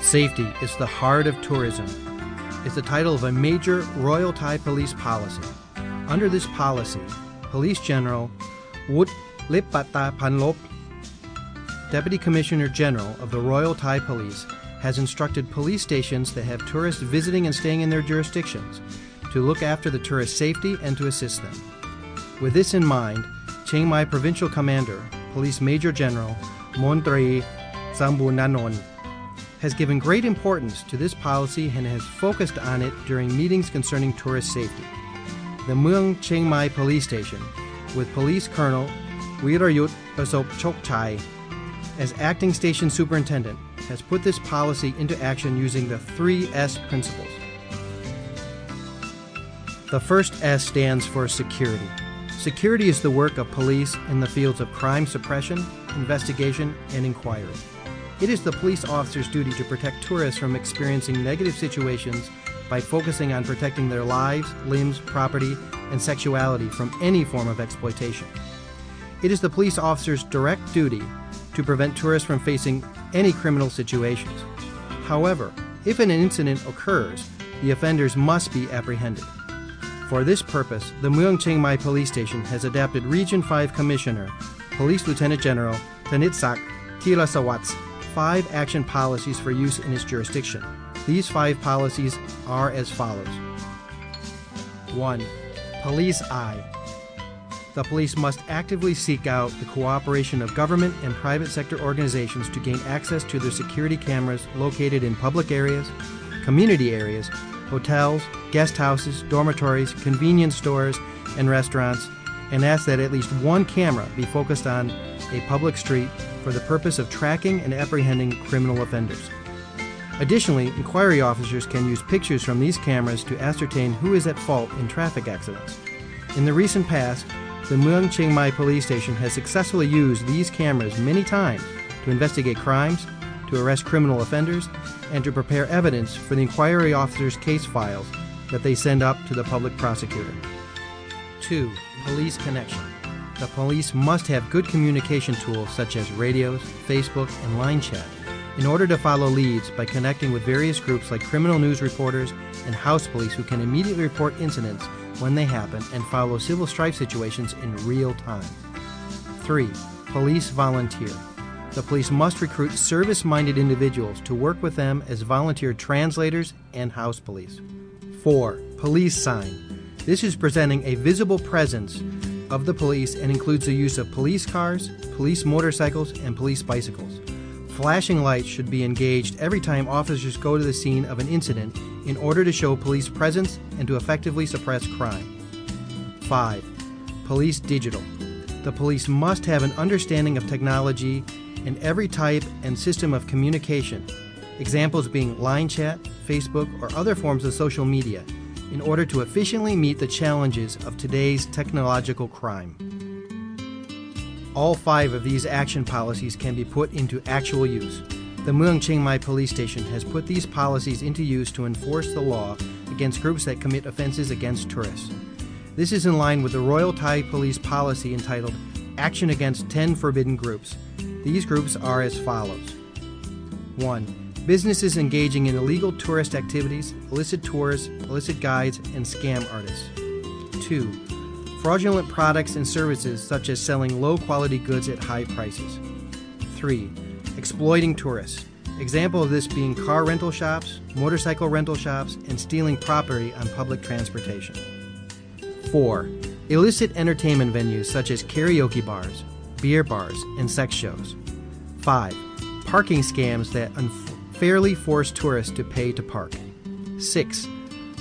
Safety is the heart of tourism. It's the title of a major Royal Thai police policy. Under this policy, Police General Wut Lipata Panlop, Deputy Commissioner General of the Royal Thai Police, has instructed police stations that have tourists visiting and staying in their jurisdictions to look after the tourist safety and to assist them. With this in mind, ChiangMai Provincial Commander, Police Major General Montri Sambunanon, has given great importance to this policy and has focused on it during meetings concerning tourist safety. The Mueang ChiangMai Police Station, with Police Colonel Wirayut Pasop Chokchai as acting station superintendent, has put this policy into action using the 3S principles. The first S stands for security. Security is the work of police in the fields of crime suppression, investigation, and inquiry. It is the police officer's duty to protect tourists from experiencing negative situations by focusing on protecting their lives, limbs, property, and sexuality from any form of exploitation. It is the police officer's direct duty to prevent tourists from facing any criminal situations. However, if an incident occurs, the offenders must be apprehended. For this purpose, the Mueang ChiangMai Police Station has adapted Region 5 Commissioner, Police Lieutenant General Thanitsak Tilasawat's 5 action policies for use in its jurisdiction. These 5 policies are as follows. 1. Police Eye. The police must actively seek out the cooperation of government and private sector organizations to gain access to their security cameras located in public areas, community areas, hotels, guest houses, dormitories, convenience stores, and restaurants, and ask that at least one camera be focused on a public street for the purpose of tracking and apprehending criminal offenders. Additionally, inquiry officers can use pictures from these cameras to ascertain who is at fault in traffic accidents. In the recent past, the Mueang ChiangMai Police Station has successfully used these cameras many times to investigate crimes, to arrest criminal offenders, and to prepare evidence for the inquiry officers' case files that they send up to the public prosecutor. 2. Police connection. The police must have good communication tools such as radios, Facebook, and line chat in order to follow leads by connecting with various groups like criminal news reporters and house police who can immediately report incidents when they happen and follow civil strife situations in real time. 3. Police volunteer. The police must recruit service-minded individuals to work with them as volunteer translators and house police. 4. Police sign. This is presenting a visible presence of the police and includes the use of police cars, police motorcycles, and police bicycles. Flashing lights should be engaged every time officers go to the scene of an incident in order to show police presence and to effectively suppress crime. 5. Police digital. The police must have an understanding of technology in every type and system of communication, examples being line chat, Facebook, or other forms of social media, in order to efficiently meet the challenges of today's technological crime. All 5 of these action policies can be put into actual use. The Mueang ChiangMai Police Station has put these policies into use to enforce the law against groups that commit offenses against tourists. This is in line with the Royal Thai Police policy entitled Action Against 10 Forbidden Groups. These groups are as follows. 1. Businesses engaging in illegal tourist activities, illicit tours, illicit guides, and scam artists. 2. Fraudulent products and services such as selling low-quality goods at high prices. 3. Exploiting tourists. Example of this being car rental shops, motorcycle rental shops, and stealing property on public transportation. 4. Illicit entertainment venues such as karaoke bars, beer bars, and sex shows. 5. Parking scams that unfairly force tourists to pay to park. 6.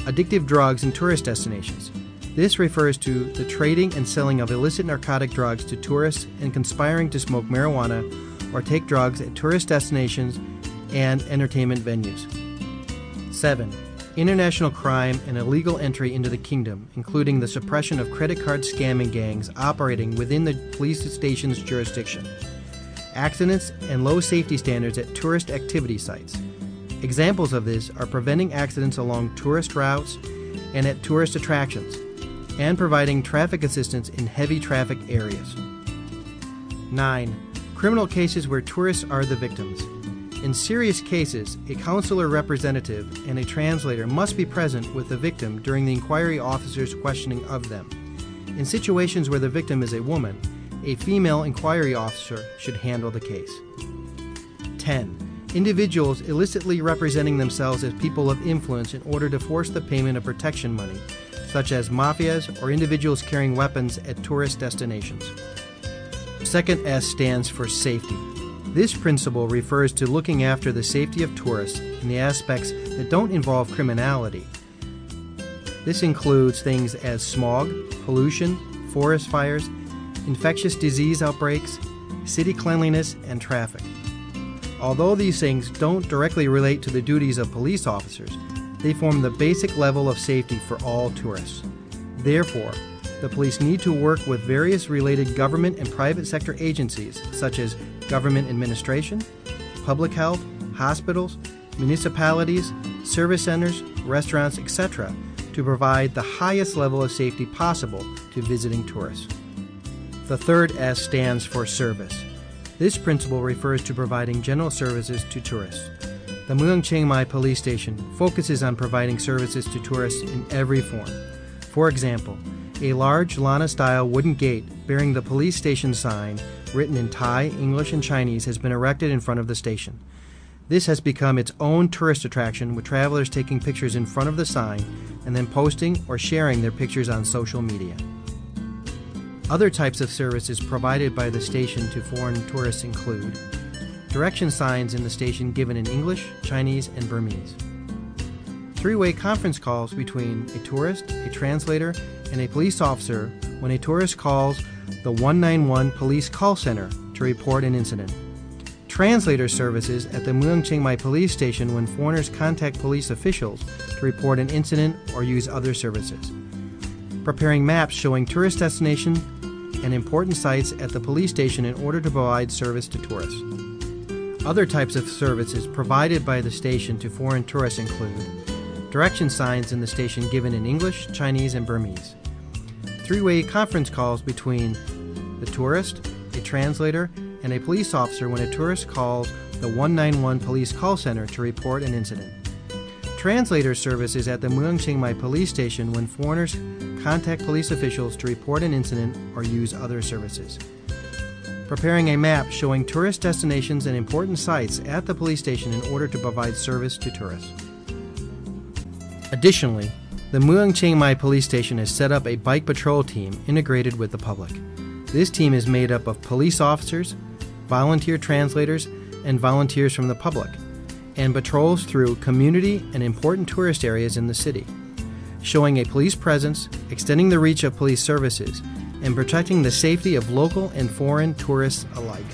Addictive drugs in tourist destinations. This refers to the trading and selling of illicit narcotic drugs to tourists and conspiring to smoke marijuana or take drugs at tourist destinations and entertainment venues. 7. International crime and illegal entry into the kingdom, including the suppression of credit card scamming gangs operating within the police station's jurisdiction. Accidents and low safety standards at tourist activity sites. Examples of this are preventing accidents along tourist routes and at tourist attractions, and providing traffic assistance in heavy traffic areas. 9. Criminal cases where tourists are the victims. In serious cases, a counselor representative and a translator must be present with the victim during the inquiry officer's questioning of them. In situations where the victim is a woman, a female inquiry officer should handle the case. 10. Individuals illicitly representing themselves as people of influence in order to force the payment of protection money, such as mafias or individuals carrying weapons at tourist destinations. Second S stands for safety. This principle refers to looking after the safety of tourists in the aspects that don't involve criminality. This includes things as smog, pollution, forest fires, infectious disease outbreaks, city cleanliness, and traffic. Although these things don't directly relate to the duties of police officers, they form the basic level of safety for all tourists. Therefore, the police need to work with various related government and private sector agencies such as government administration, public health, hospitals, municipalities, service centers, restaurants, etc. to provide the highest level of safety possible to visiting tourists. The third S stands for service. This principle refers to providing general services to tourists. The ChiangMai police station focuses on providing services to tourists in every form. For example, a large Lana-style wooden gate bearing the police station sign written in Thai, English, and Chinese has been erected in front of the station. This has become its own tourist attraction, with travelers taking pictures in front of the sign and then posting or sharing their pictures on social media. Other types of services provided by the station to foreign tourists include direction signs in the station given in English, Chinese, and Burmese. Three-way conference calls between a tourist, a translator, and a police officer when a tourist calls the 191 police call center to report an incident. Translator services at the ChiangMai police station when foreigners contact police officials to report an incident or use other services. Preparing maps showing tourist destinations and important sites at the police station in order to provide service to tourists. Other types of services provided by the station to foreign tourists include direction signs in the station given in English, Chinese, and Burmese. Three-way conference calls between the tourist, a translator, and a police officer when a tourist calls the 191 police call center to report an incident. Translator services at the ChiangMai police station when foreigners contact police officials to report an incident or use other services. Preparing a map showing tourist destinations and important sites at the police station in order to provide service to tourists. Additionally, the ChiangMai police station has set up a bike patrol team integrated with the public. This team is made up of police officers, volunteer translators, and volunteers from the public, and patrols through community and important tourist areas in the city, showing a police presence, extending the reach of police services, and protecting the safety of local and foreign tourists alike.